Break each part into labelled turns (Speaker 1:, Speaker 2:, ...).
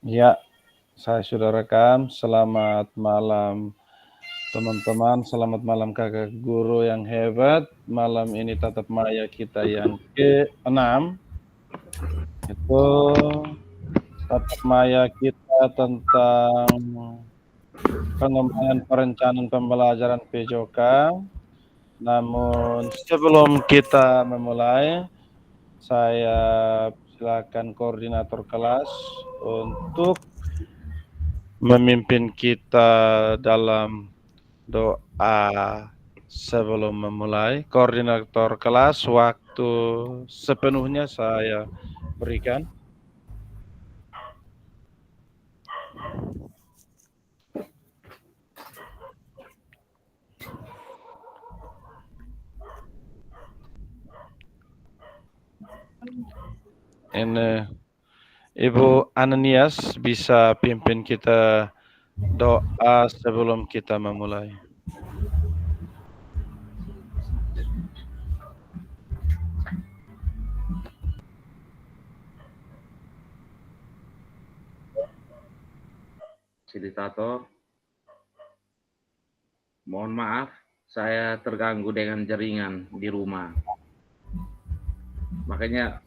Speaker 1: Ya, saya sudah rekam. Selamat malam teman-teman, selamat malam kakak guru yang hebat. Malam ini tatap maya kita yang ke-6. Itu tatap maya kita tentang pengembangan perencanaan pembelajaran PJOK. Namun sebelum kita memulai, saya silakan koordinator kelas untuk memimpin kita dalam doa sebelum memulai. Koordinator kelas, waktu sepenuhnya saya berikan. Ini Ibu Ananias bisa pimpin kita doa sebelum kita memulai.
Speaker 2: Fasilitator, mohon maaf, saya terganggu dengan jaringan di rumah. Makanya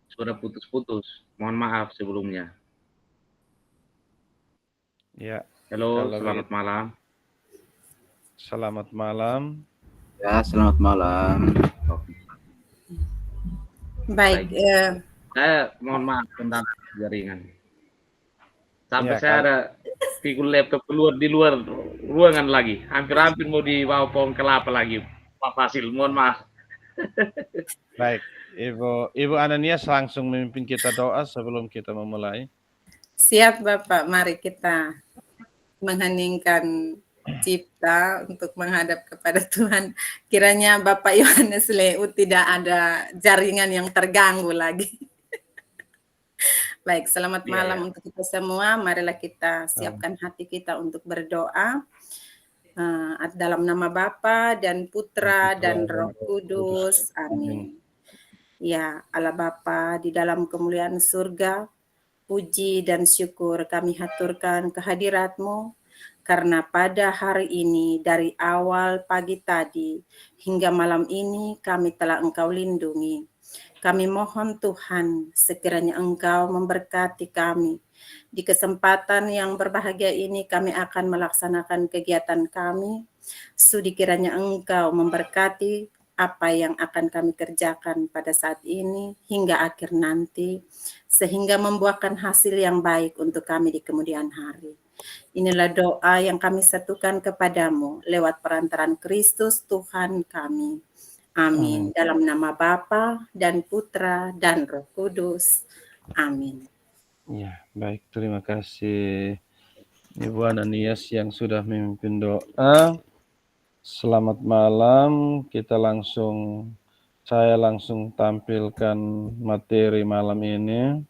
Speaker 2: sudah putus-putus. Mohon maaf sebelumnya.
Speaker 1: Ya.
Speaker 2: Halo, selamat malam.
Speaker 1: Selamat malam.
Speaker 3: Ya, selamat malam.
Speaker 2: Baik. Saya mohon maaf tentang jaringan. Sampai
Speaker 1: Ya,
Speaker 2: saya ada pikul laptop keluar di luar ruangan lagi. Hampir-hampir mau dibawa pohon kelapa lagi. Pak Fasil, mohon maaf.
Speaker 1: Baik, Ibu Ananias langsung memimpin kita doa sebelum kita memulai.
Speaker 4: Siap Bapak, mari kita mengheningkan cipta untuk menghadap kepada Tuhan. Kiranya Bapak Yohanes Leu tidak ada jaringan yang terganggu lagi. Baik, selamat malam untuk kita semua. Marilah kita siapkan hati kita untuk berdoa. Dalam nama Bapa dan Putra dan Roh Kudus. Amin. Ya, Allah Bapa di dalam kemuliaan surga, puji dan syukur kami haturkan kehadirat-Mu, karena pada hari ini dari awal pagi tadi hingga malam ini kami telah Engkau lindungi. Kami mohon Tuhan sekiranya Engkau memberkati kami. Di kesempatan yang berbahagia ini kami akan melaksanakan kegiatan kami. Sudi kiranya Engkau memberkati apa yang akan kami kerjakan pada saat ini hingga akhir nanti, sehingga membuahkan hasil yang baik untuk kami di kemudian hari. Inilah doa yang kami satukan kepadamu lewat perantaran Kristus Tuhan kami. Amin. Dalam nama Bapa dan Putra dan Roh Kudus. Amin.
Speaker 1: Ya, baik. Terima kasih Ibu Ananias yang sudah memimpin doa. Selamat malam. Saya langsung tampilkan materi malam ini.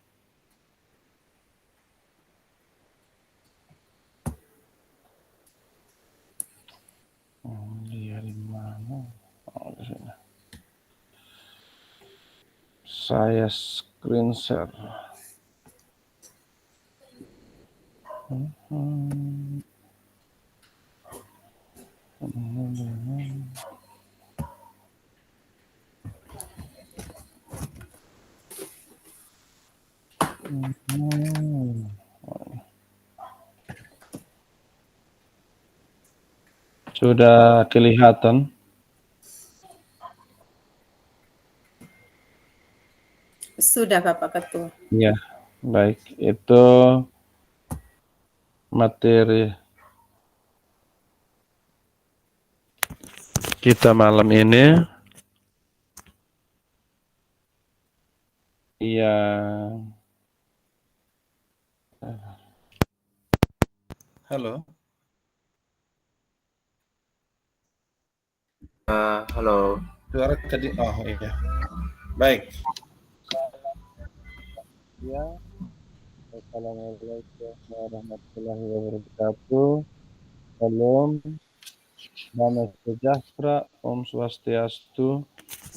Speaker 1: Saya screen share. Sudah kelihatan?
Speaker 4: Sudah Bapak Ketua.
Speaker 1: Ya, baik. Itu materi kita malam ini. Iya. Halo.
Speaker 3: Halo.
Speaker 1: Suara tadi. Oh iya. Baik. Ya. Assalamualaikum warahmatullahi wabarakatuh. Salam. Nama sejahtera, Om Swastiastu,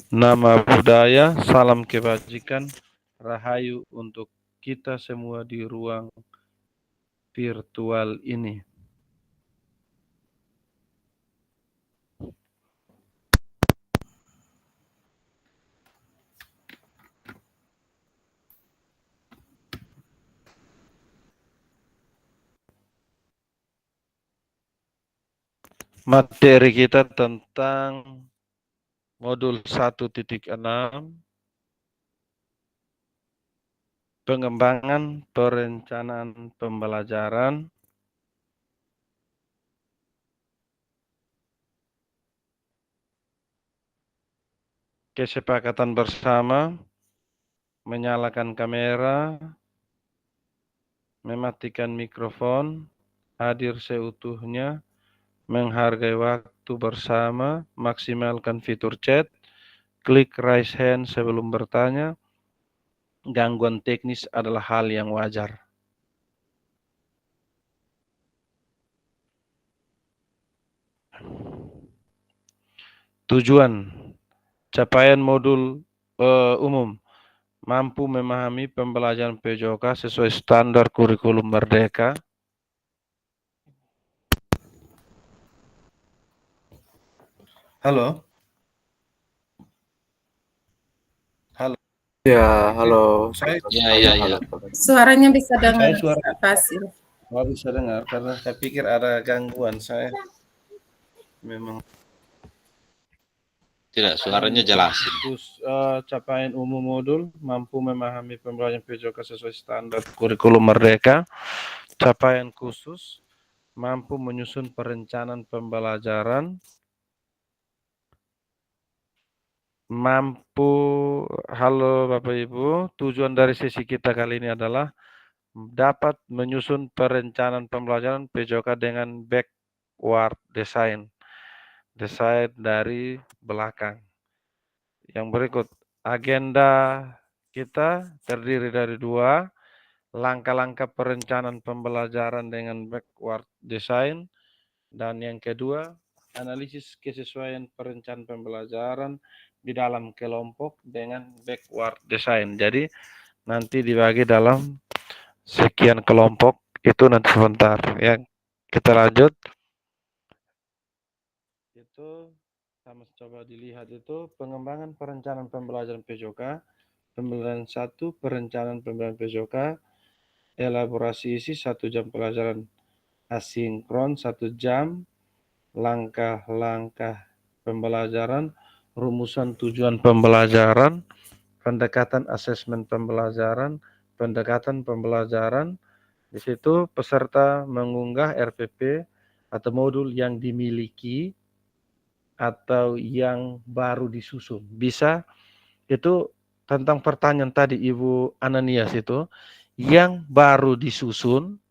Speaker 1: nama budaya, salam kebajikan, rahayu untuk kita semua di ruang virtual ini. Materi kita tentang modul 1.6 pengembangan perencanaan pembelajaran kesepakatan bersama, menyalakan kamera, mematikan mikrofon, hadir seutuhnya, menghargai waktu bersama, maksimalkan fitur chat, klik raise hand sebelum bertanya. Gangguan teknis adalah hal yang wajar. Tujuan capaian modul umum mampu memahami pembelajaran PJOK sesuai standar kurikulum Merdeka. Halo. Halo.
Speaker 3: Ya, halo.
Speaker 2: Ya.
Speaker 4: Suaranya bisa dengar
Speaker 1: Saya suara
Speaker 4: Fasil.
Speaker 1: nggak bisa dengar karena saya pikir ada gangguan. Saya memang
Speaker 5: Tidak, suaranya jelas.
Speaker 1: Capaian umum modul mampu memahami pembelajaran PJOK sesuai standar kurikulum Merdeka. Capaian khusus mampu menyusun perencanaan pembelajaran. Halo Bapak Ibu, tujuan dari sesi kita kali ini adalah dapat menyusun perencanaan pembelajaran PJOK dengan backward design dari belakang. Yang berikut, agenda kita terdiri dari 2, langkah-langkah perencanaan pembelajaran dengan backward design, dan yang kedua, analisis kesesuaian perencanaan pembelajaran di dalam kelompok dengan backward design. Jadi nanti dibagi dalam sekian kelompok, itu nanti sebentar ya. Kita lanjut. Itu sama coba dilihat itu pengembangan perencanaan pembelajaran PJOK, pembelajaran 1, perencanaan pembelajaran PJOK, elaborasi isi 1 jam pelajaran asinkron 1 jam, langkah-langkah pembelajaran, rumusan tujuan pembelajaran, pendekatan asesmen pembelajaran, pendekatan pembelajaran. Di situ peserta mengunggah RPP atau modul yang dimiliki atau yang baru disusun. Bisa itu tentang pertanyaan tadi Ibu Ananias itu, yang baru disusun,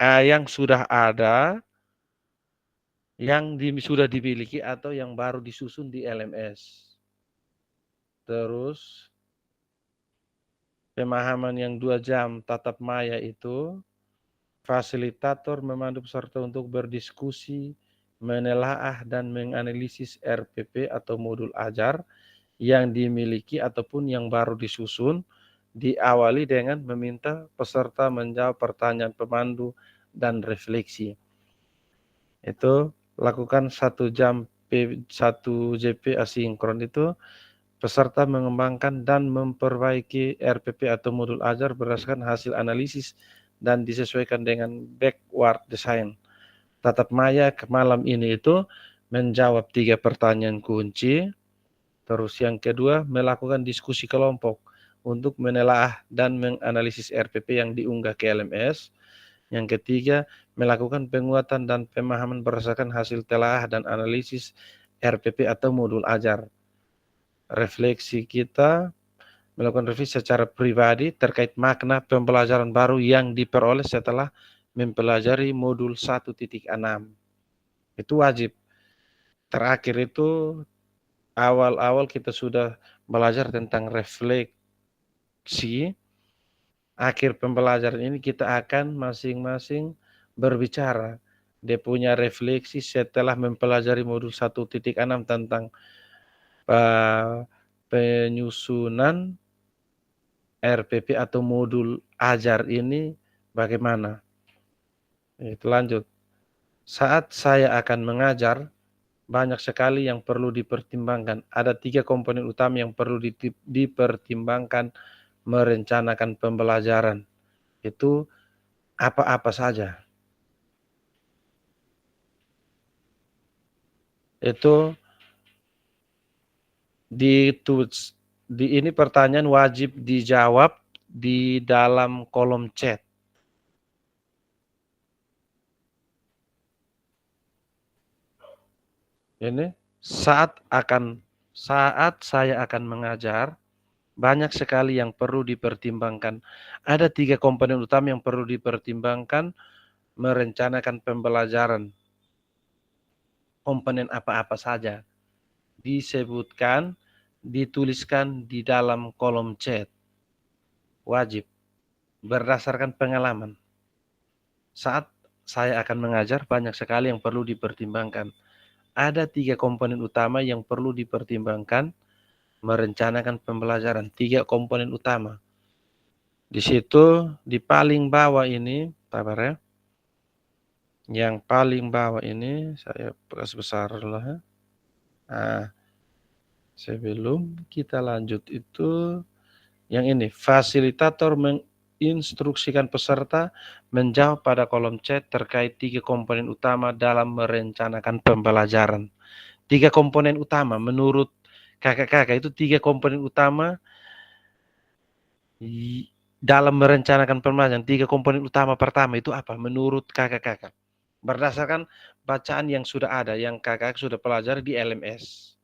Speaker 1: yang sudah ada, yang sudah dimiliki atau yang baru disusun di LMS. Terus pemahaman yang 2 jam tatap maya itu, fasilitator memandu peserta untuk berdiskusi, menelaah dan menganalisis RPP atau modul ajar yang dimiliki ataupun yang baru disusun, diawali dengan meminta peserta menjawab pertanyaan pemandu dan refleksi. Itu lakukan 1 jam 1 JP asinkron itu, peserta mengembangkan dan memperbaiki RPP atau modul ajar berdasarkan hasil analisis dan disesuaikan dengan backward design. Tatap maya ke malam ini itu menjawab 3 pertanyaan kunci. Terus yang kedua, melakukan diskusi kelompok untuk menelaah dan menganalisis RPP yang diunggah ke LMS. Yang ketiga, melakukan penguatan dan pemahaman berdasarkan hasil telaah dan analisis RPP atau modul ajar. Refleksi kita melakukan revisi secara pribadi terkait makna pembelajaran baru yang diperoleh setelah mempelajari modul 1.6. Itu wajib. Terakhir itu awal-awal kita sudah belajar tentang refleksi. Akhir pembelajaran ini kita akan masing-masing berbicara. Dia punya refleksi setelah mempelajari modul 1.6 tentang penyusunan RPP atau modul ajar ini Bagaimana? Itu lanjut. Saat saya akan mengajar, banyak sekali yang perlu dipertimbangkan. Ada 3 komponen utama yang perlu dipertimbangkan merencanakan pembelajaran. Itu apa-apa saja. Itu ini pertanyaan wajib dijawab di dalam kolom chat. Ini saat saya akan mengajar, banyak sekali yang perlu dipertimbangkan. Ada 3 komponen utama yang perlu dipertimbangkan merencanakan pembelajaran. Komponen apa-apa saja disebutkan, dituliskan di dalam kolom chat. Wajib berdasarkan pengalaman. Saat saya akan mengajar, banyak sekali yang perlu dipertimbangkan. Ada 3 komponen utama yang perlu dipertimbangkan merencanakan pembelajaran. 3 komponen utama. Di situ, di paling bawah ini, sabar ya. Yang paling bawah ini, saya besar dulu ya. Nah, sebelum kita lanjut itu, yang ini, fasilitator menginstruksikan peserta menjawab pada kolom chat terkait 3 komponen utama dalam merencanakan pembelajaran. 3 komponen utama menurut kakak-kakak itu 3 komponen utama dalam merencanakan pembelajaran. 3 komponen utama pertama itu apa menurut kakak-kakak? Berdasarkan bacaan yang sudah ada, yang kakak sudah pelajari di LMS.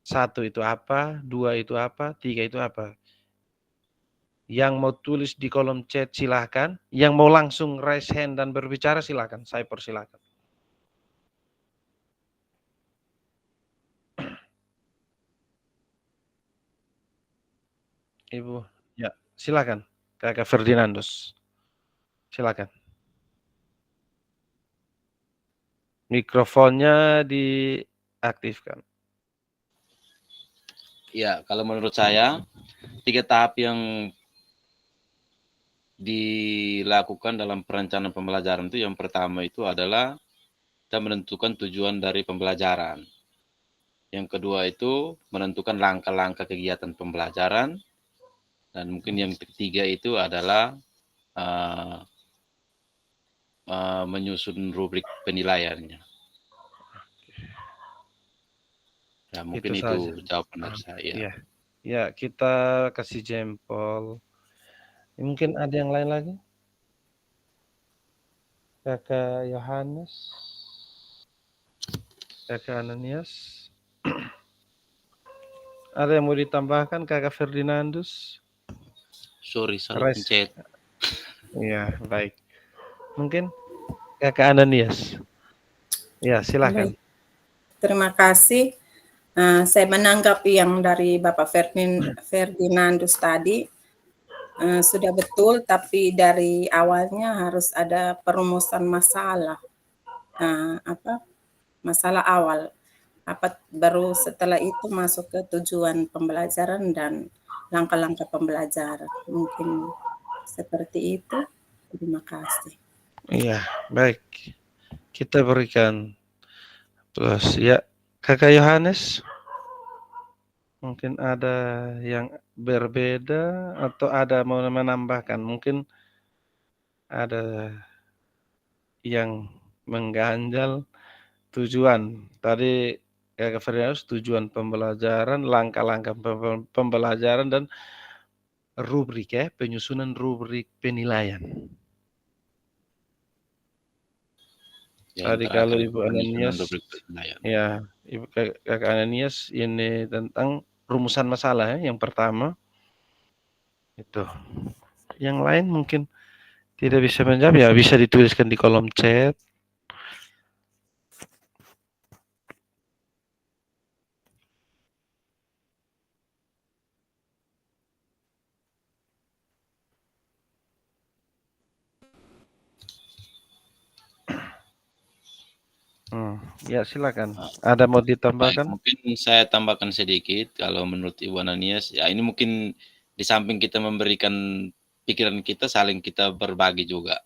Speaker 1: 1 itu apa, 2 itu apa, 3 itu apa? Yang mau tulis di kolom chat silahkan, yang mau langsung raise hand dan berbicara silahkan, saya persilahkan. Ibu, ya silakan, Kakak Ferdinandus, silakan. Mikrofonnya diaktifkan.
Speaker 5: Ya, kalau menurut saya 3 tahap yang dilakukan dalam perencanaan pembelajaran itu yang pertama itu adalah kita menentukan tujuan dari pembelajaran. Yang kedua itu menentukan langkah-langkah kegiatan pembelajaran. Dan mungkin yang ketiga itu adalah menyusun rubrik penilaiannya. Ya, mungkin itu jawaban dari saya.
Speaker 1: Ya. Ya, kita kasih jempol. Mungkin ada yang lain lagi? Kakak Yohanes? Kakak Ananias? Ada yang mau ditambahkan, Kakak Ferdinandus?
Speaker 5: Sorry, salah pencet.
Speaker 1: Iya, baik. Mungkin Kakak Ananias? Ya, silakan.
Speaker 4: Terima kasih. Saya menanggapi yang dari Bapak Ferdinandus tadi. Sudah betul, tapi dari awalnya harus ada perumusan masalah. Masalah awal. Baru setelah itu masuk ke tujuan pembelajaran dan langkah-langkah pembelajaran. Mungkin seperti itu. Terima kasih.
Speaker 1: Iya, baik. Kita berikan plus ya. Kakak Yohanes? Mungkin ada yang berbeda atau ada mau menambahkan? Mungkin ada yang mengganjal tujuan. Tadi Kakak Ferdinandus tujuan pembelajaran, langkah-langkah pembelajaran dan rubrik ya, penyusunan rubrik penilaian. Tadi kalau Ibu Ananias, ya Ibu Kakak Ananias ini tentang rumusan masalah ya, yang pertama itu. Yang lain mungkin tidak bisa menjawab ya, bisa dituliskan di kolom chat. Ya silakan. Ada mau ditambahkan?
Speaker 5: Baik, mungkin saya tambahkan sedikit. Kalau menurut Ibu Ananias, ya ini mungkin di samping kita memberikan pikiran kita saling kita berbagi juga.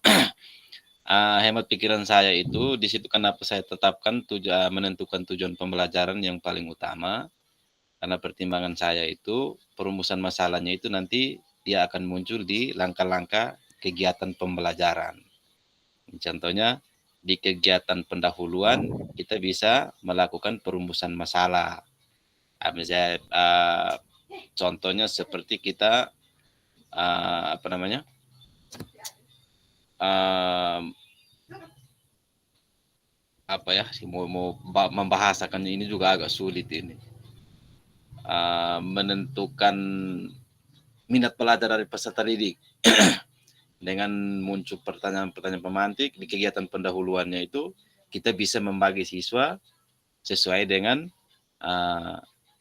Speaker 5: Hemat pikiran saya itu di situ kenapa saya tetapkan menentukan tujuan pembelajaran yang paling utama, karena pertimbangan saya itu perumusan masalahnya itu nanti dia akan muncul di langkah-langkah kegiatan pembelajaran. Contohnya di kegiatan pendahuluan kita bisa melakukan perumusan masalah. Misalnya contohnya seperti kita apa namanya? Apa ya, mau membahasakan ini juga agak sulit ini. Menentukan minat pelajar dari peserta didik dengan muncul pertanyaan-pertanyaan pemantik di kegiatan pendahuluannya itu kita bisa membagi siswa sesuai dengan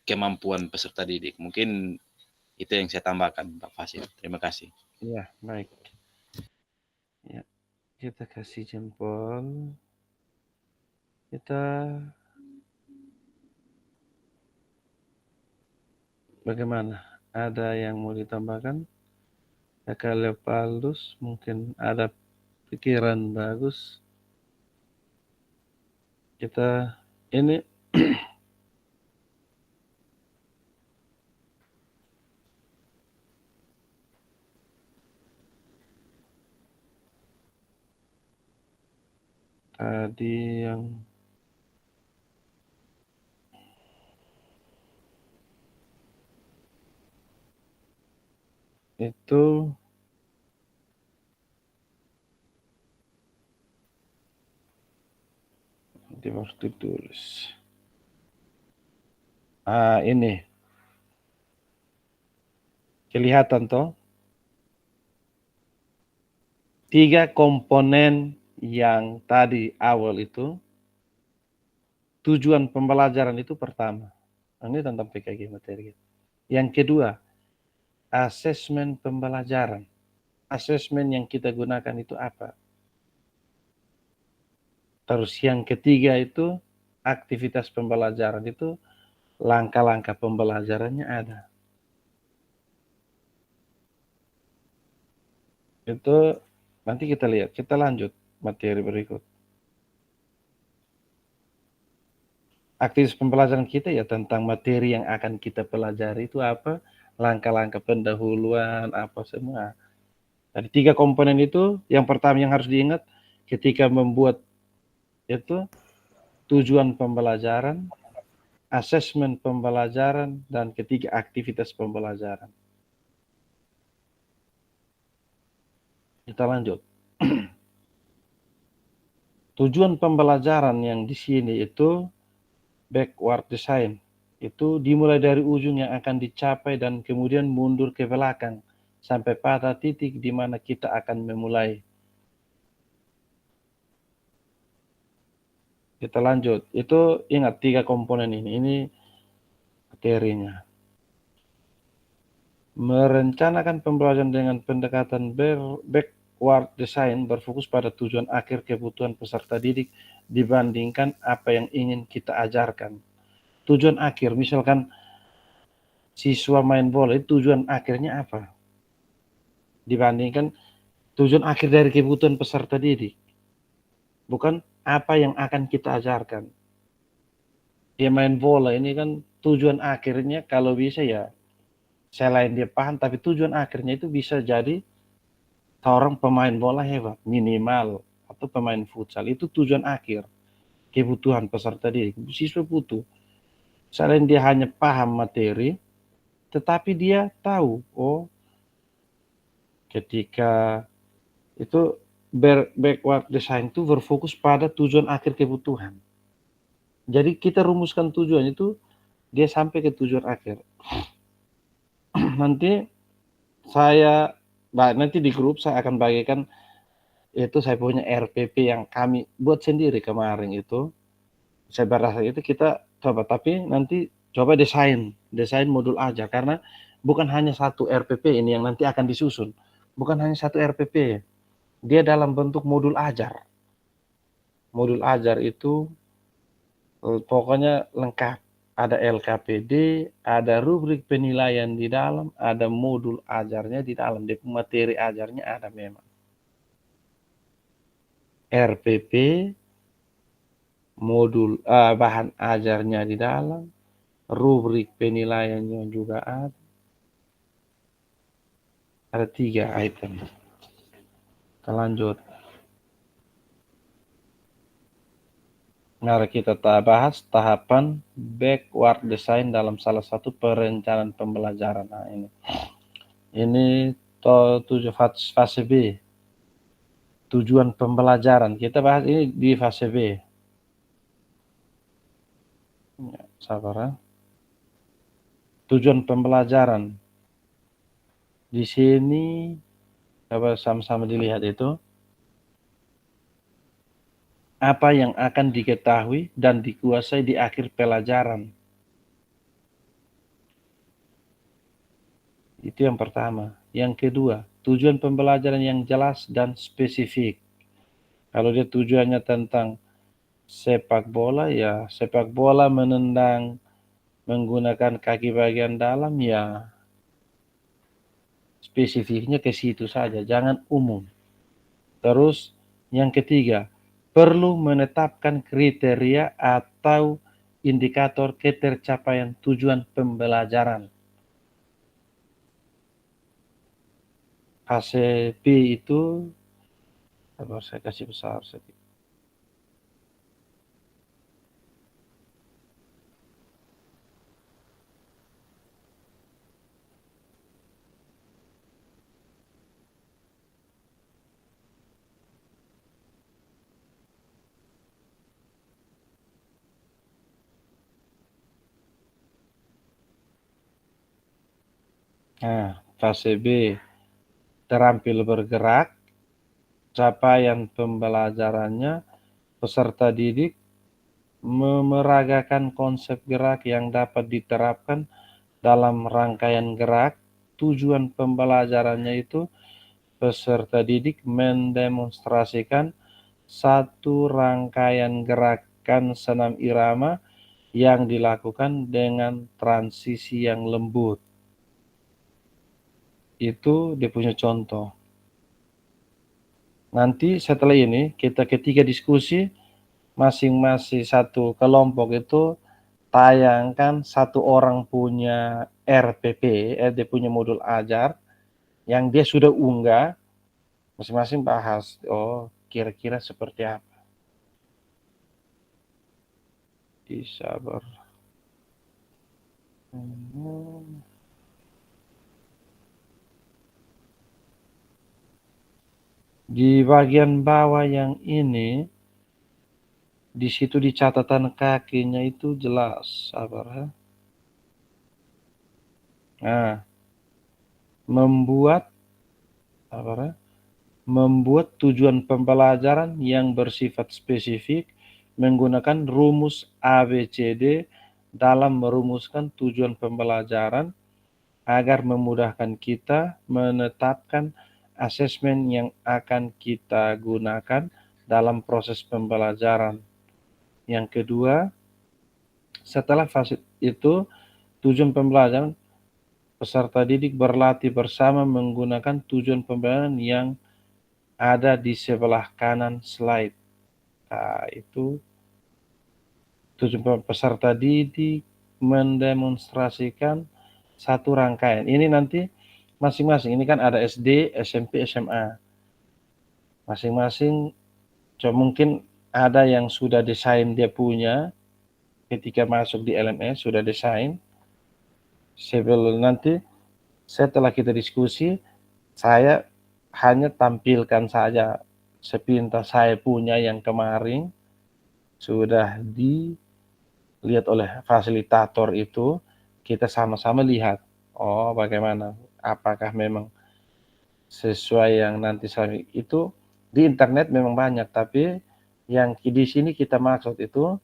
Speaker 5: kemampuan peserta didik. Mungkin itu yang saya tambahkan, Pak Fasil. Terima kasih.
Speaker 1: Ya, baik. Ya, kita kasih jempol. Kita bagaimana? Ada yang mau ditambahkan? Kakak Leopaldus mungkin ada pikiran bagus. Kita ini tadi yang itu nanti harus ditulis. Ini kelihatan toh 3 komponen yang tadi awal itu tujuan pembelajaran itu pertama. Ini tentang PKG materi. Yang kedua, asesmen pembelajaran. Asesmen yang kita gunakan itu apa? Terus yang ketiga itu aktivitas pembelajaran itu langkah-langkah pembelajarannya ada. Itu nanti kita lihat, kita lanjut materi berikut. Aktivitas pembelajaran kita ya tentang materi yang akan kita pelajari itu apa, langkah-langkah pendahuluan, apa semua. Dari 3 komponen itu, yang pertama yang harus diingat ketika membuat itu tujuan pembelajaran, asesmen pembelajaran, dan ketiga aktivitas pembelajaran. Kita lanjut. Tujuan pembelajaran yang di sini itu backward design. Itu dimulai dari ujung yang akan dicapai dan kemudian mundur ke belakang sampai pada titik di mana kita akan memulai. Kita lanjut. Itu ingat 3 komponen ini. Ini materinya. Merencanakan pembelajaran dengan pendekatan backward design berfokus pada tujuan akhir kebutuhan peserta didik dibandingkan apa yang ingin kita ajarkan. Tujuan akhir, misalkan siswa main bola, itu tujuan akhirnya apa? Dibandingkan tujuan akhir dari kebutuhan peserta didik. Bukan apa yang akan kita ajarkan. Dia main bola ini kan tujuan akhirnya kalau bisa ya selain dia paham, tapi tujuan akhirnya itu bisa jadi seorang pemain bola hebat, minimal, atau pemain futsal. Itu tujuan akhir, kebutuhan peserta didik. Siswa butuh. Selain dia hanya paham materi, tetapi dia tahu, oh ketika itu backward design itu berfokus pada tujuan akhir kebutuhan. Jadi kita rumuskan tujuan itu, dia sampai ke tujuan akhir. Nanti nanti di grup saya akan bagikan itu saya punya RPP yang kami buat sendiri kemarin itu. Saya berasa itu kita coba, tapi nanti coba desain modul aja, karena bukan hanya satu RPP ini yang nanti akan disusun. Bukan hanya satu RPP. Dia dalam bentuk modul ajar. Modul ajar itu pokoknya lengkap. ada LKPD, ada rubrik penilaian di dalam, ada modul ajarnya di dalam, materi ajarnya ada memang. RPP, modul bahan ajarnya di dalam, rubrik penilaiannya juga ada. Ada 3 item. Kita lanjut. Mari kita bahas tahapan backward design dalam salah satu perencanaan pembelajaran. Nah, ini fase B. Tujuan pembelajaran. Kita bahas ini di fase B. Ya, sabar ya. Tujuan pembelajaran. Di sini coba sama-sama dilihat itu. Apa yang akan diketahui dan dikuasai di akhir pelajaran. Itu yang pertama. Yang kedua, tujuan pembelajaran yang jelas dan spesifik. Kalau dia tujuannya tentang sepak bola, ya sepak bola menendang menggunakan kaki bagian dalam, ya spesifiknya ke situ saja, jangan umum. Terus yang ketiga, perlu menetapkan kriteria atau indikator ketercapaian tujuan pembelajaran. Fase B itu, saya kasih besar sedikit. Nah, fase B, terampil bergerak, capaian pembelajarannya, peserta didik memeragakan konsep gerak yang dapat diterapkan dalam rangkaian gerak. Tujuan pembelajarannya itu peserta didik mendemonstrasikan satu rangkaian gerakan senam irama yang dilakukan dengan transisi yang lembut. Itu dia punya contoh. Nanti setelah ini kita ketika diskusi masing-masing satu kelompok itu tayangkan satu orang punya RPP, dia punya modul ajar yang dia sudah unggah, masing-masing bahas, oh kira-kira seperti apa. Sabar. Di bagian bawah yang ini, di situ di catatan kakinya itu jelas, sabar ya. Nah, membuat tujuan pembelajaran yang bersifat spesifik menggunakan rumus ABCD dalam merumuskan tujuan pembelajaran agar memudahkan kita menetapkan asesmen yang akan kita gunakan dalam proses pembelajaran. Yang kedua, setelah fase itu, tujuan pembelajaran peserta didik berlatih bersama menggunakan tujuan pembelajaran yang ada di sebelah kanan slide. Nah, itu tujuan peserta didik mendemonstrasikan satu rangkaian. Ini nanti masing-masing, ini kan ada SD, SMP, SMA. Masing-masing, mungkin ada yang sudah desain dia punya, ketika masuk di LMS sudah desain. Sebelum nanti, setelah kita diskusi, saya hanya tampilkan saja sepintas saya punya yang kemarin sudah dilihat oleh fasilitator itu, kita sama-sama lihat, oh bagaimana, apakah memang sesuai yang nanti saya itu. Di internet memang banyak, tapi yang di sini kita maksud itu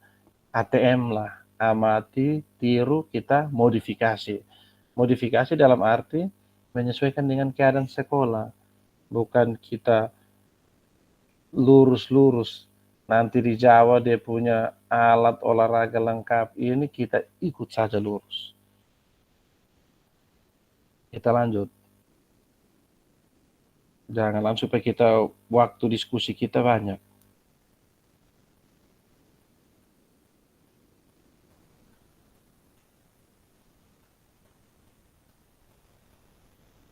Speaker 1: ATM lah, amati, tiru, kita modifikasi. Modifikasi dalam arti menyesuaikan dengan keadaan sekolah, bukan kita lurus-lurus Nanti di Jawa dia punya alat olahraga lengkap, ini kita ikut saja lurus. Kita lanjut. Jangan langsung supaya kita waktu diskusi kita banyak.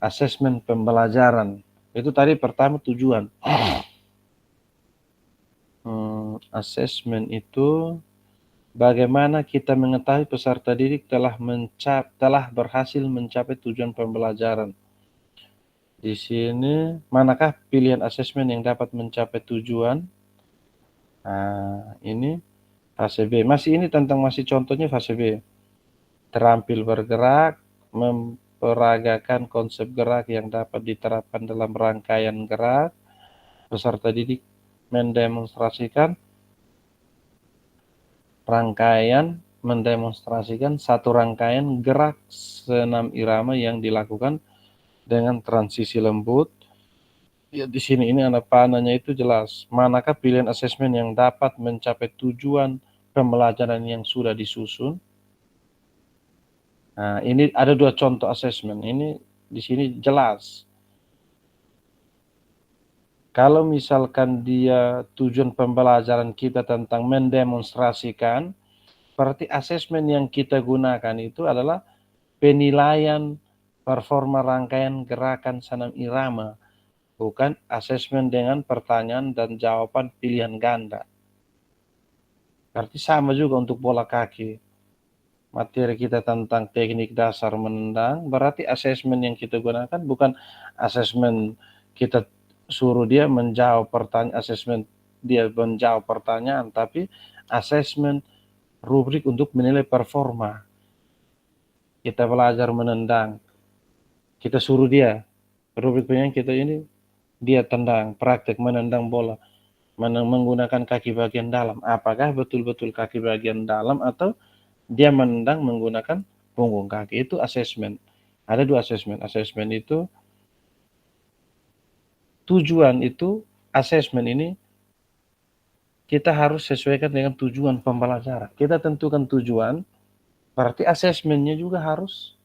Speaker 1: Asesmen pembelajaran. Itu tadi pertama tujuan. Asesmen itu bagaimana kita mengetahui peserta didik telah berhasil mencapai tujuan pembelajaran. Di sini, manakah pilihan asesmen yang dapat mencapai tujuan? Nah, ini fase B. Masih contohnya fase B. Terampil bergerak, memperagakan konsep gerak yang dapat diterapkan dalam rangkaian gerak. Peserta didik mendemonstrasikan satu rangkaian gerak senam irama yang dilakukan dengan transisi lembut. Ya, di sini ini anak panahnya itu jelas. Manakah pilihan asesmen yang dapat mencapai tujuan pembelajaran yang sudah disusun? Nah, ini ada dua contoh asesmen. Ini di sini jelas. Kalau misalkan dia tujuan pembelajaran kita tentang mendemonstrasikan, berarti asesmen yang kita gunakan itu adalah penilaian performa rangkaian gerakan senam irama, bukan asesmen dengan pertanyaan dan jawaban pilihan ganda. Berarti sama juga untuk bola kaki. Materi kita tentang teknik dasar menendang, berarti asesmen yang kita gunakan bukan asesmen kita suruh dia menjawab pertanyaan, tapi asesmen rubrik untuk menilai performa. Kita belajar menendang, kita suruh dia, rubriknya kita ini, dia tendang, praktek menendang bola, menggunakan kaki bagian dalam. Apakah betul-betul kaki bagian dalam atau dia menendang menggunakan punggung kaki? Itu asesmen. Ada dua asesmen. Asesmen itu tujuan itu, asesmen ini kita harus sesuaikan dengan tujuan pembelajaran. Kita tentukan tujuan, berarti asesmennya juga harus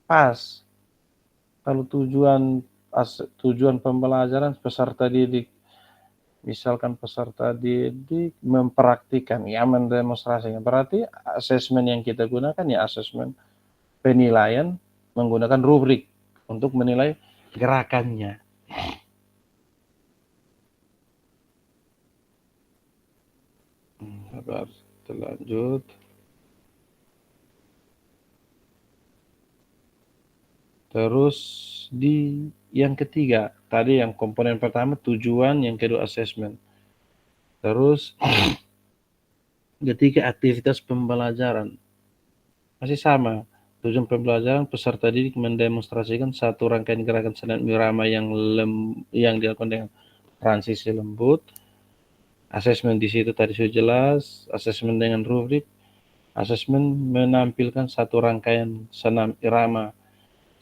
Speaker 1: pas. Kalau tujuan pembelajaran peserta didik, misalkan peserta didik mempraktikkan, ya mendemonstrasikan, berarti asesmen yang kita gunakan ya asesmen penilaian menggunakan rubrik untuk menilai gerakannya. Sabar, lanjut. Terus di yang ketiga, tadi yang komponen pertama tujuan, yang kedua asesmen. Terus ketiga aktivitas pembelajaran. Masih sama, tujuan pembelajaran peserta didik mendemonstrasikan satu rangkaian gerakan senam irama yang dilakukan dengan transisi lembut. Asesmen di situ tadi sudah jelas, asesmen dengan rubrik. Asesmen menampilkan satu rangkaian senam irama.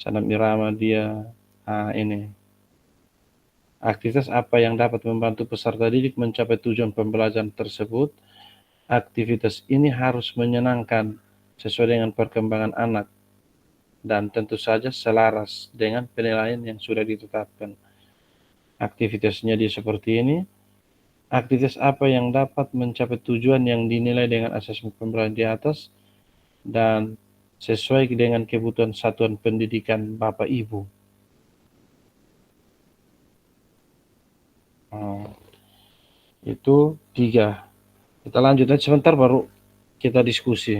Speaker 1: Senam irama dia ini. Aktivitas apa yang dapat membantu peserta didik mencapai tujuan pembelajaran tersebut? Aktivitas ini harus menyenangkan sesuai dengan perkembangan anak dan tentu saja selaras dengan penilaian yang sudah ditetapkan. Aktivitasnya dia seperti ini. Aktivitas apa yang dapat mencapai tujuan yang dinilai dengan asesmen pembelajaran di atas dan sesuai dengan kebutuhan satuan pendidikan Bapak Ibu. Itu 3. Kita lanjut aja sebentar baru kita diskusi.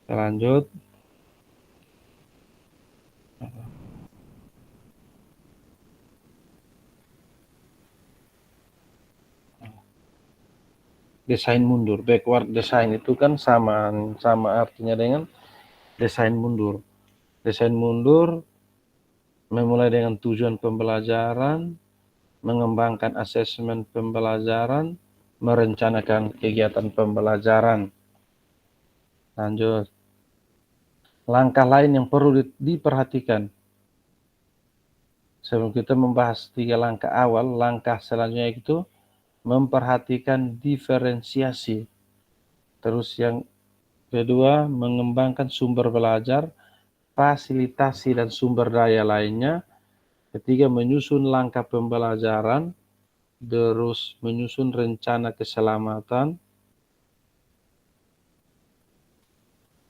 Speaker 1: Kita lanjut. Desain mundur, backward design itu kan sama artinya dengan desain mundur. Desain mundur memulai dengan tujuan pembelajaran, mengembangkan asesmen pembelajaran, merencanakan kegiatan pembelajaran. Lanjut. Langkah lain yang perlu diperhatikan. Sebelum kita membahas 3 langkah awal, langkah selanjutnya itu memperhatikan diferensiasi. Terus yang kedua, mengembangkan sumber belajar, fasilitasi dan sumber daya lainnya. Ketiga, menyusun langkah pembelajaran, terus menyusun rencana keselamatan.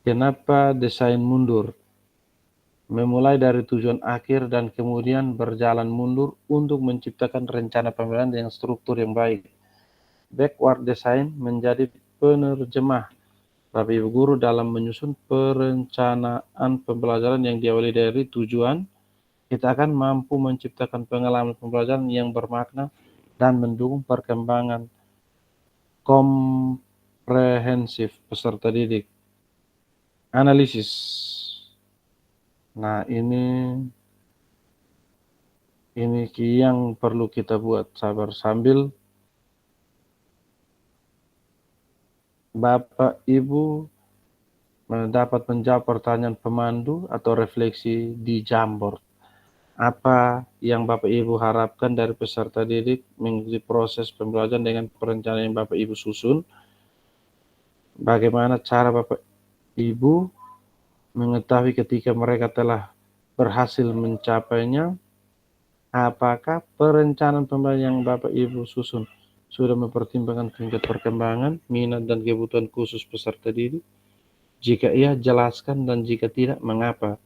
Speaker 1: Kenapa desain mundur? Memulai dari tujuan akhir dan kemudian berjalan mundur untuk menciptakan rencana pembelajaran dengan struktur yang baik. Backward design menjadi penerjemah Bapak Ibu Guru dalam menyusun perencanaan pembelajaran yang diawali dari tujuan. Kita akan mampu menciptakan pengalaman pembelajaran yang bermakna dan mendukung perkembangan komprehensif peserta didik. Analisis. Nah, ini yang perlu kita buat, sabar, sambil Bapak Ibu dapat menjawab pertanyaan pemandu atau refleksi di Jamboard. Apa yang Bapak Ibu harapkan dari peserta didik mengikuti proses pembelajaran dengan perencanaan yang Bapak Ibu susun? Bagaimana cara Bapak Ibu mengetahui ketika mereka telah berhasil mencapainya? Apakah perencanaan pembelajaran yang Bapak Ibu susun sudah mempertimbangkan tingkat perkembangan, minat, dan kebutuhan khusus peserta didik? Jika iya, jelaskan, dan jika tidak, mengapa?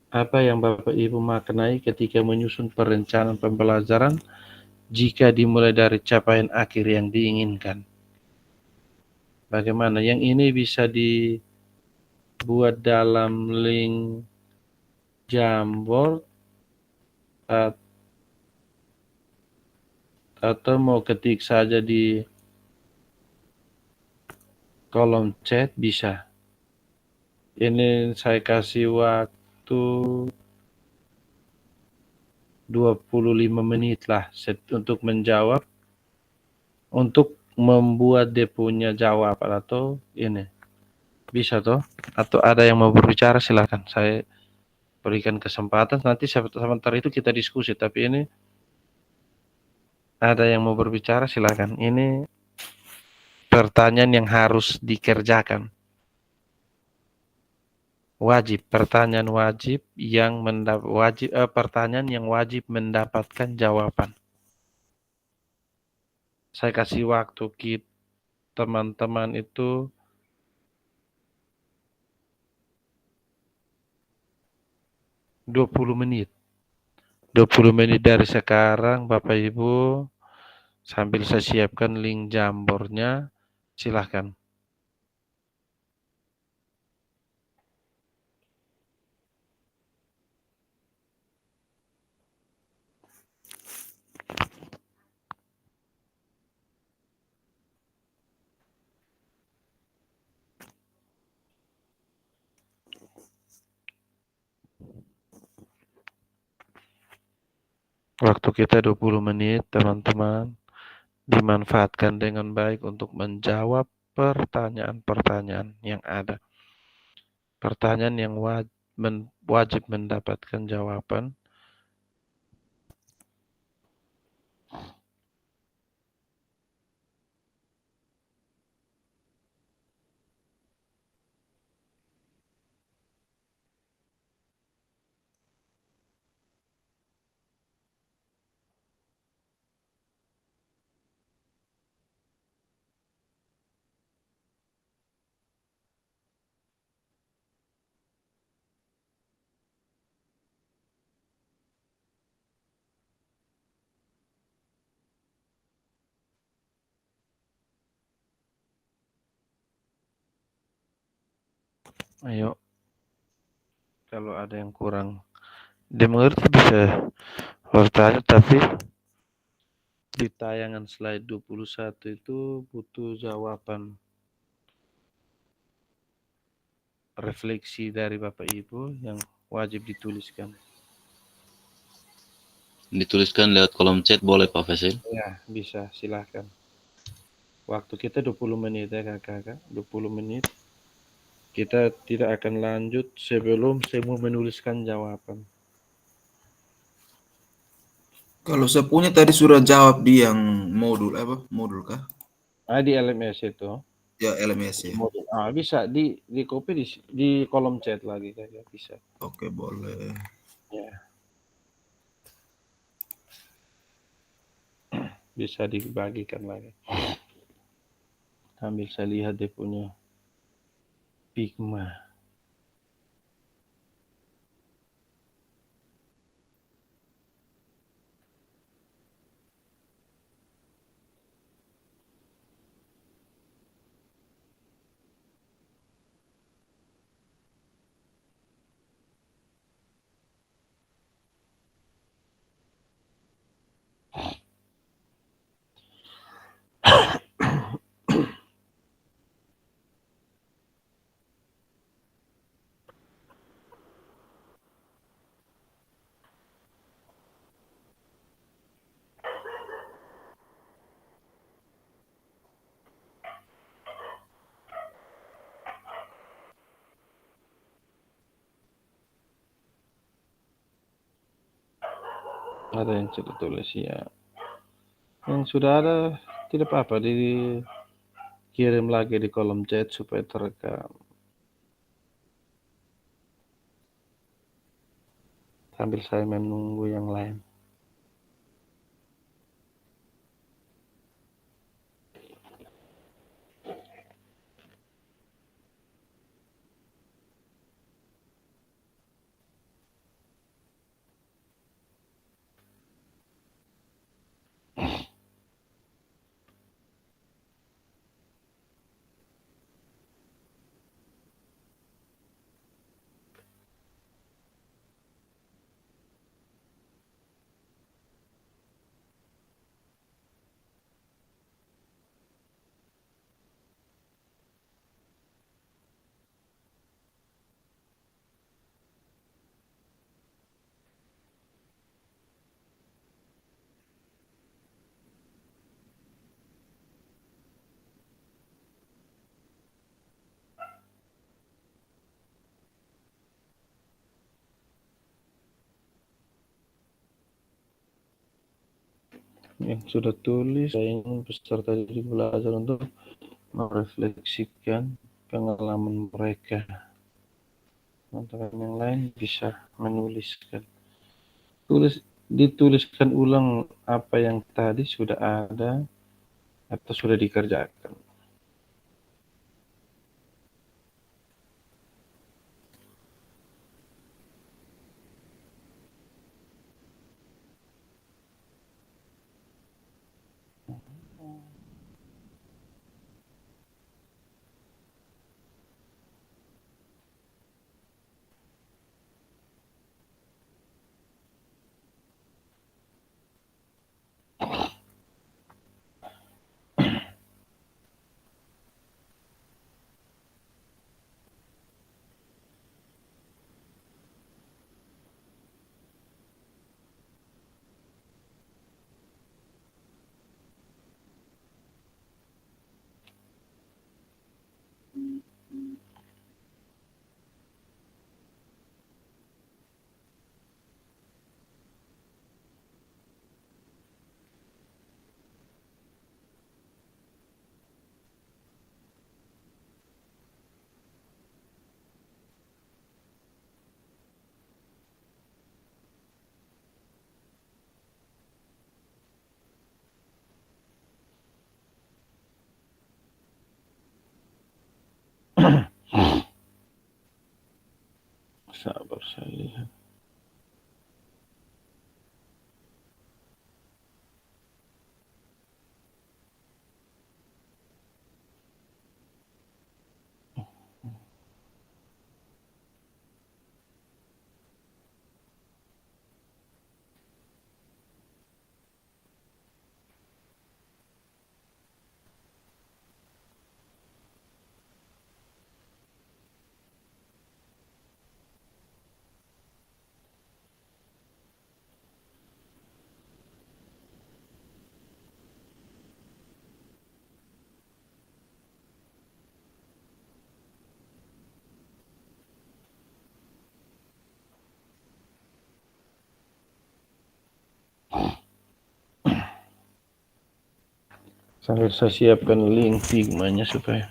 Speaker 1: Apa yang Bapak Ibu maknai ketika menyusun perencanaan pembelajaran jika dimulai dari capaian akhir yang diinginkan? Bagaimana? Yang ini bisa dibuat dalam link Jamboard atau mau ketik saja di kolom chat bisa. Ini saya kasih waktu 25 menit lah untuk menjawab, untuk membuat dia punya jawaban atau ini. Bisa toh? Atau ada yang mau berbicara silakan. Saya berikan kesempatan, nanti sebentar itu kita diskusi, tapi ini ada yang mau berbicara silakan. Ini pertanyaan yang harus dikerjakan. Wajib, pertanyaan wajib yang pertanyaan yang wajib mendapatkan jawaban. Saya kasih waktu teman-teman itu 20 menit. 20 menit dari sekarang, Bapak Ibu, sambil saya siapkan link Jamboardnya, silahkan. Waktu kita 20 menit, teman-teman. Dimanfaatkan dengan baik untuk menjawab pertanyaan-pertanyaan yang ada. Pertanyaan yang wajib mendapatkan jawaban. Ayo, kalau ada yang kurang dimengerti bisa bertanya, tapi di tayangan slide 21 itu butuh jawaban refleksi dari Bapak Ibu yang wajib dituliskan.
Speaker 5: Dituliskan lewat kolom chat boleh Pak Fasil?
Speaker 1: Ya, bisa, silahkan. Waktu kita 20 menit ya kakak, 20 menit. Kita tidak akan lanjut sebelum semua menuliskan jawaban.
Speaker 3: Kalau saya punya tadi sudah jawab di yang modul apa? Modul kah?
Speaker 1: Di LMS itu.
Speaker 3: Ya LMS ya.
Speaker 1: Modul. Bisa di copy di kolom chat lagi saja bisa.
Speaker 3: Oke, boleh.
Speaker 1: Ya. Bisa dibagikan lagi. Sambil saya lihat dia punya Figma. Ada yang sudah tulis ya. Yang sudah ada tidak apa-apa dikirim lagi di kolom chat supaya terekam. Sambil saya menunggu yang lain. Yang sudah tulis, saya ingin peserta didik belajar untuk merefleksikan pengalaman mereka. Teman-teman yang lain bisa menuliskan. Dituliskan ulang apa yang tadi sudah ada atau sudah dikerjakan. Sabar saya lihat. Sambil saya siapkan link Figma-nya supaya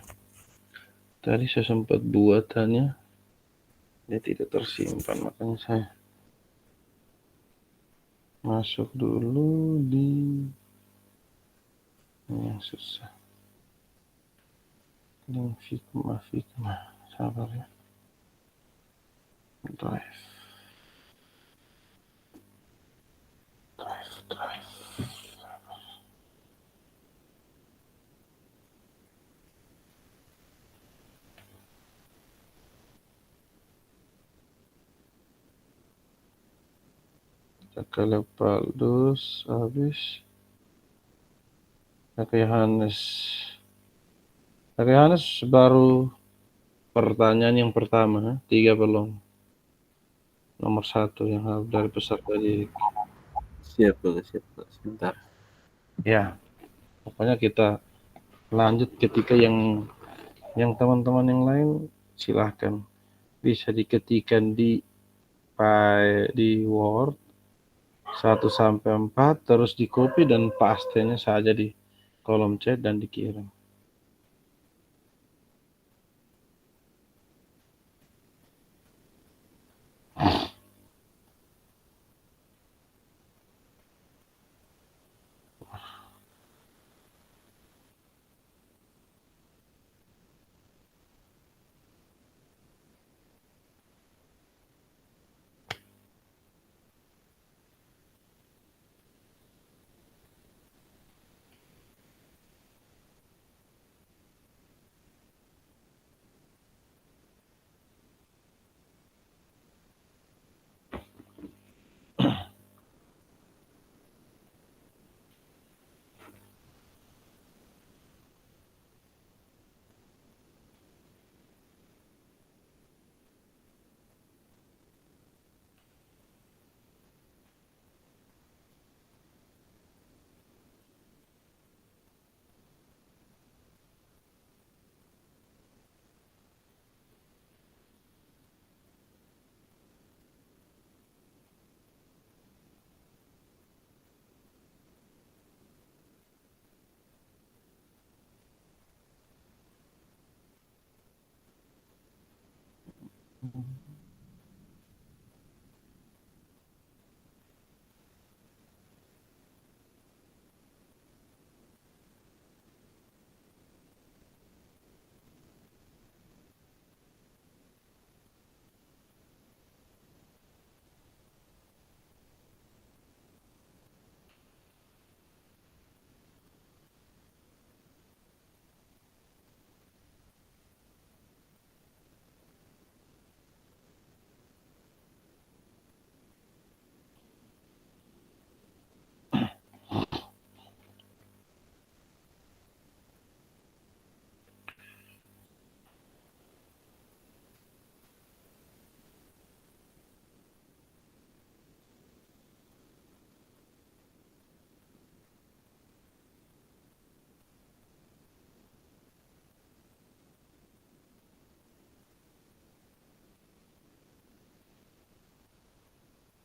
Speaker 1: tadi saya sempat buatannya dia tidak tersimpan, makanya saya masuk dulu di yang susah link Figma sabar ya, drive. Kalau Paldus habis, Kak Yohanes baru pertanyaan yang pertama, 3 belum. Nomor 1 yang harus dari peserta didik.
Speaker 3: Siap, sebentar.
Speaker 1: Ya, pokoknya kita lanjut ketika yang teman-teman yang lain silahkan bisa diketikkan di Word 1 sampai 4, terus di copy dan pastenya saja di kolom chat dan dikirim.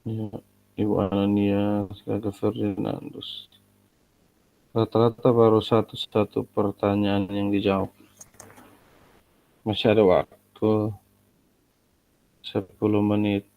Speaker 1: Ya, Ibu Anania, Kakak Ferdinandus. Rata-rata baru satu pertanyaan yang dijawab. Masih ada waktu 10 menit.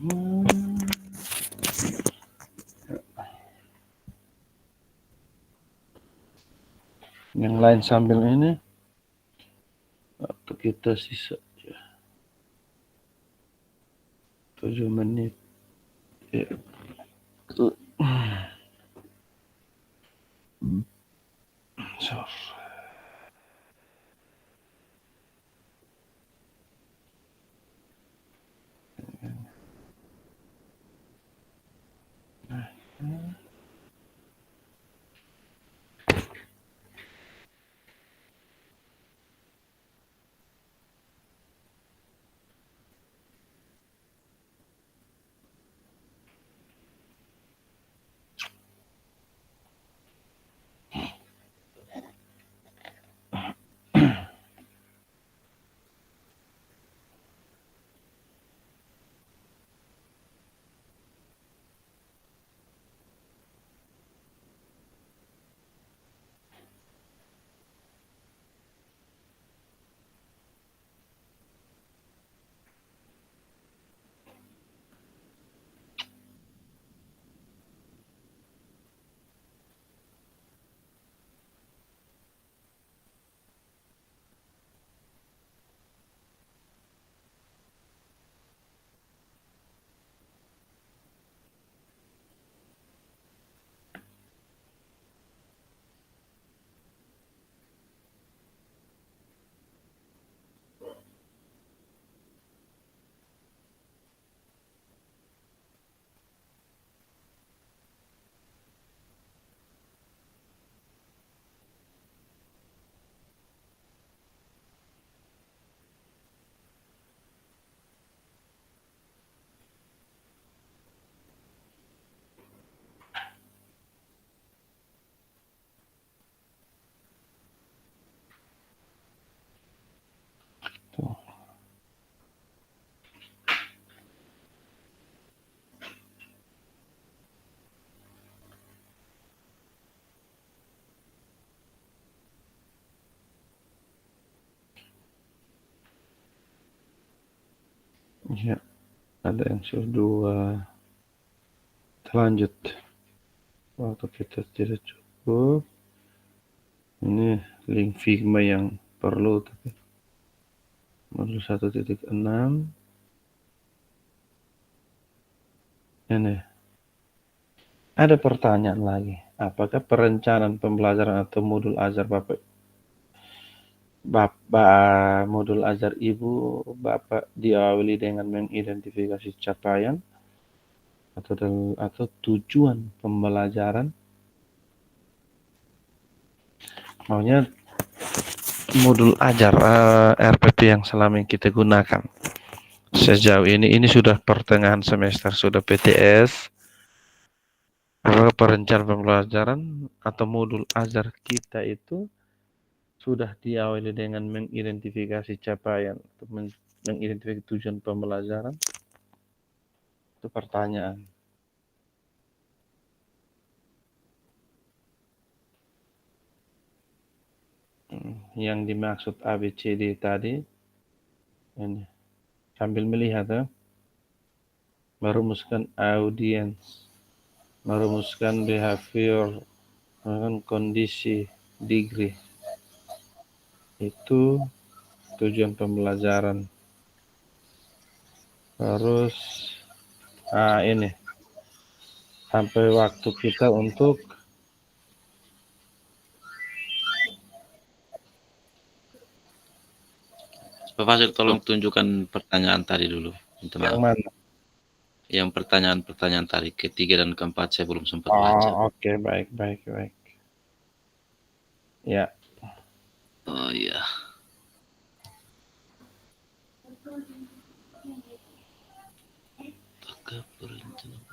Speaker 1: Yang lain sambil ini. Waktu kita sisa 7 menit. Ya. So. Tuh. Ya, ada yang sudah 2. Lanjut. Waktu kita tidak cukup. Ini link Figma yang perlu, tapi modul 1.6. Ini ada pertanyaan lagi. Apakah perencanaan pembelajaran atau modul ajar Bapak modul ajar Ibu Bapak diawali dengan mengidentifikasi capaian atau tujuan pembelajaran? Maunya modul ajar RPP yang selama ini kita gunakan sejauh ini sudah pertengahan semester, sudah PTS. Perencanaan pembelajaran atau modul ajar kita itu sudah diawali dengan mengidentifikasi capaian atau mengidentifikasi tujuan pembelajaran? Itu pertanyaan. Yang dimaksud ABCD tadi ini sambil melihat ya, merumuskan audience, merumuskan behavior, merumuskan kondisi, degree, itu tujuan pembelajaran. Terus ini sampai waktu kita untuk
Speaker 5: Pak Fasil, tolong tunjukkan pertanyaan tadi dulu. Minta
Speaker 1: yang
Speaker 5: maaf.
Speaker 1: mana?
Speaker 2: yang pertanyaan-pertanyaan tadi ketiga dan keempat saya belum sempat baca.
Speaker 1: Oke, baik. Ya.
Speaker 2: Oh iya. Apakah perencanaan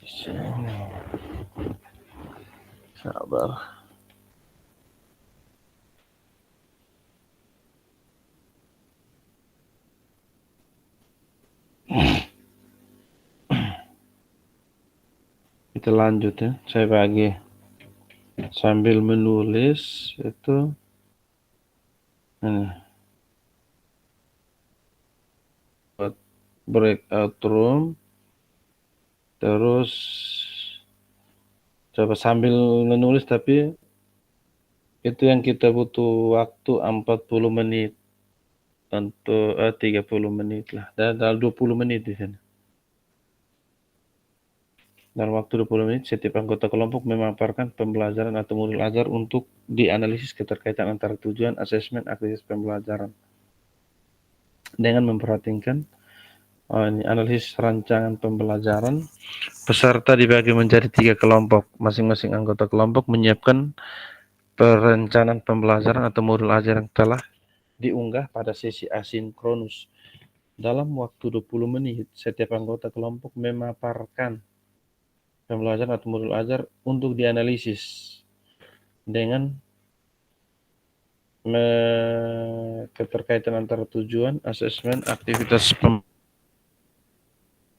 Speaker 1: Di sini. Sabar. Kita lanjut ya. Saya bagi sambil menulis itu ini buat breakout room, terus coba sambil menulis, tapi itu yang kita butuh waktu 40 menit untuk 30 menit lah, dan 20 menit di sini. Dalam waktu 20 menit, setiap anggota kelompok memaparkan pembelajaran atau modul ajar untuk dianalisis keterkaitan antara tujuan, asesmen, aktivitas pembelajaran. Dengan memperhatikan analisis rancangan pembelajaran, peserta dibagi menjadi 3 kelompok. Masing-masing anggota kelompok menyiapkan perencanaan pembelajaran atau modul ajar yang telah diunggah pada sesi asinkronus. Dalam waktu 20 menit, setiap anggota kelompok memaparkan pembelajaran atau modul ajar untuk dianalisis dengan keterkaitan antara tujuan, asesmen, aktivitas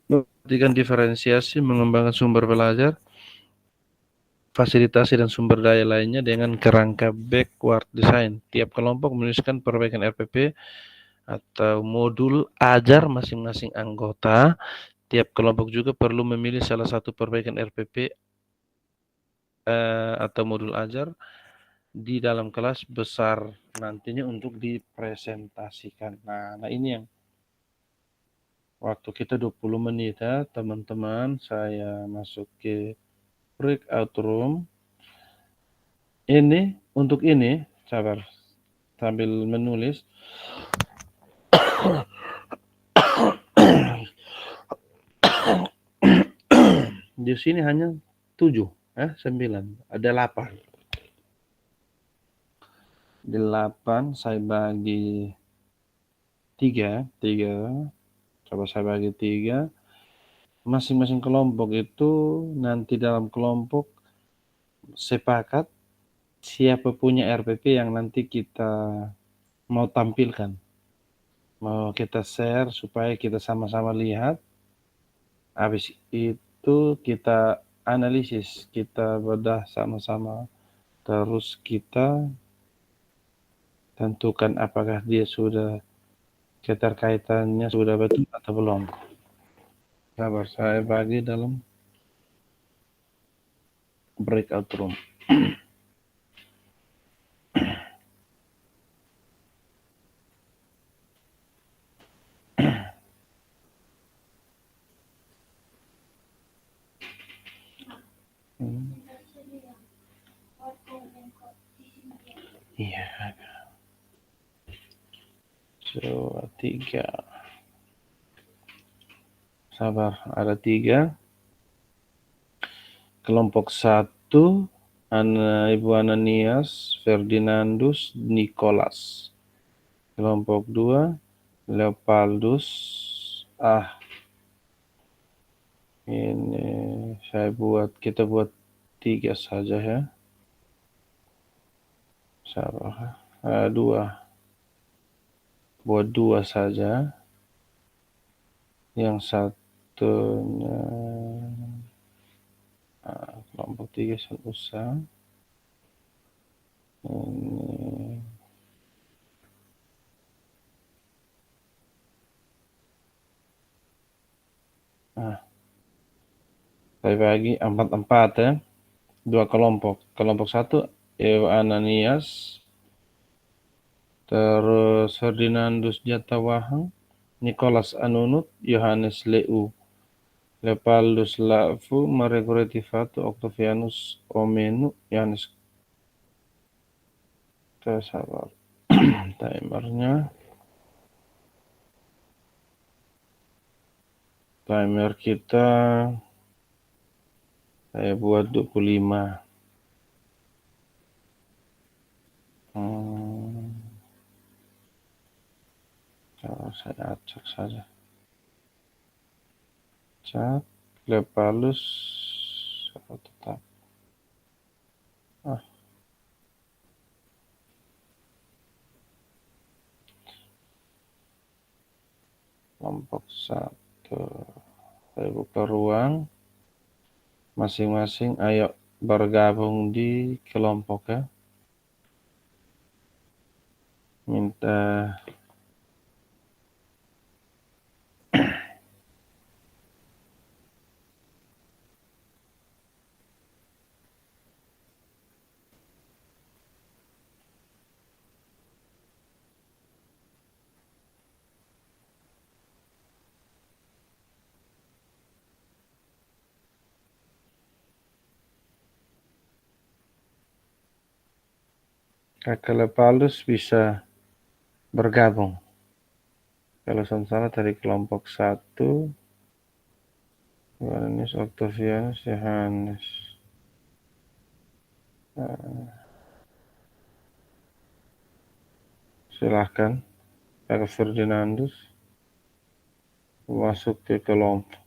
Speaker 1: memperhatikan diferensiasi, mengembangkan sumber belajar, fasilitasi dan sumber daya lainnya dengan kerangka backward design. Tiap kelompok menuliskan perbaikan RPP atau modul ajar masing-masing anggota. Tiap kelompok juga perlu memilih salah satu perbaikan RPP atau modul ajar di dalam kelas besar nantinya untuk dipresentasikan. Nah ini yang waktu kita 20 menit ya teman-teman. Saya masuk ke breakout room. Ini untuk ini, sabar sambil menulis. Di sini hanya 7, 9, ada 8. 8 saya bagi 3, coba saya bagi 3. Masing-masing kelompok itu nanti dalam kelompok sepakat siapa punya RPP yang nanti kita mau tampilkan. Mau kita share supaya kita sama-sama lihat. Habis itu kita analisis, kita bedah sama-sama. Terus kita tentukan apakah dia sudah keterkaitannya sudah betul atau belum. Sabar, saya bagi dalam breakout room. Iya. So, 3. Sabar, ada 3. Kelompok 1, Ibu Ananias, Ferdinandus, Nicholas. Kelompok 2, Leopaldus. Ini kita buat 3 saja ya. Sabar, 2. Buat 2 saja. Yang satunya kelompok 3 usah. Ini saya bagi 4 ya. 2 kelompok. Kelompok 1 Ibu Ananias, terus Ferdinandus Jatawahang, Nicholas Anunut, Yohanes Leu, Leopaldus Lafu, Maria Goretti-Fatu, Octavianus Omenu, Yohanes. Sabar. Timernya. Timer kita saya buat 25. Saya acak saja. Cak. Lepalus tetap. Kelompok 1. Saya buka ruang. Masing-masing ayo bergabung di kelompok ya. Minta Kakak Lepalus bisa bergabung. Kalau salah dari kelompok 1, Yohanes Octavianus Yohanes. Silahkan Kakak Ferdinandus masuk ke kelompok.